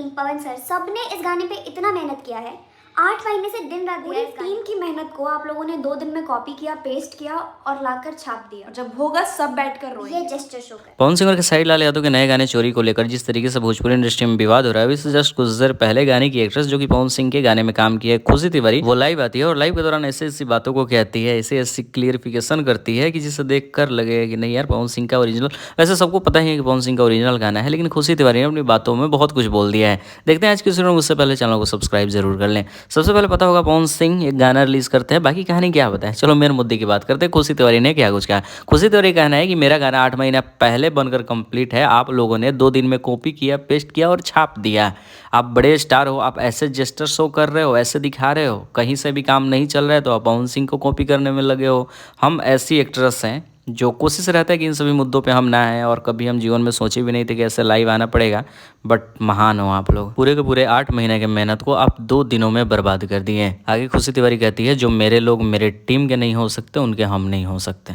पवन sir, सबने इस गाने पे इतना मेहनत किया है, 8 महीने से दिन रात दिया। इस टीम की मेहनत को आप लोगों ने 2 दिन में कॉपी किया, पेस्ट किया और लाकर छाप दिया। जब होगा सब बैठकर रोएंगे। ये जेस्चर शो कर। पवन सिंह और खेसारी लाल यादव के नए गाने चोरी को लेकर जिस तरीके से भोजपुरी इंडस्ट्री में विवाद हो रहा है, इससे जस्ट कुछ देर पहले गाने की एक्ट्रेस जो कि पवन सिंह के गाने में काम की है, खुशी तिवारी, वो लाइव आती है और लाइव के दौरान ऐसी ऐसी बातों को कहती है, ऐसी ऐसी क्लियरिफिकेशन करती है कि जिसे देख कर लगे कि नहीं यार पवन सिंह का ओरिजिनल। वैसे सबको पता ही है कि पवन सिंह का ओरिजिनल गाना है, लेकिन खुशी तिवारी ने अपनी बातों में बहुत कुछ बोल दिया है। देखते हैं आज की वीडियो में, उससे पहले चैनल को सब्सक्राइब जरूर कर लें। सबसे पहले पता होगा पवन सिंह एक गाना रिलीज करते हैं, बाकी कहानी क्या बताएं। चलो मेन मुद्दे की बात करते हैं, खुशी तिवारी ने क्या कुछ कहा। खुशी तिवारी का कहना है कि मेरा गाना 8 महीना पहले बनकर कंप्लीट है, आप लोगों ने 2 दिन में कॉपी किया, पेस्ट किया और छाप दिया। आप बड़े स्टार हो, आप ऐसे जेस्टर शो कर रहे हो, ऐसे दिखा रहे हो, कहीं से भी काम नहीं चल रहा है तो आप पवन सिंह को कॉपी करने में लगे हो। हम ऐसी एक्ट्रेस हैं जो कोशिश रहता है कि इन सभी मुद्दों पे हम ना आए, और कभी हम जीवन में सोचे भी नहीं थे कि ऐसे लाइव आना पड़ेगा। बट महान हो आप लोग, पूरे के पूरे 8 महीने के मेहनत को आप 2 दिनों में बर्बाद कर दिए। आगे खुशी तिवारी कहती है, जो मेरे लोग मेरे टीम के नहीं हो सकते उनके हम नहीं हो सकते।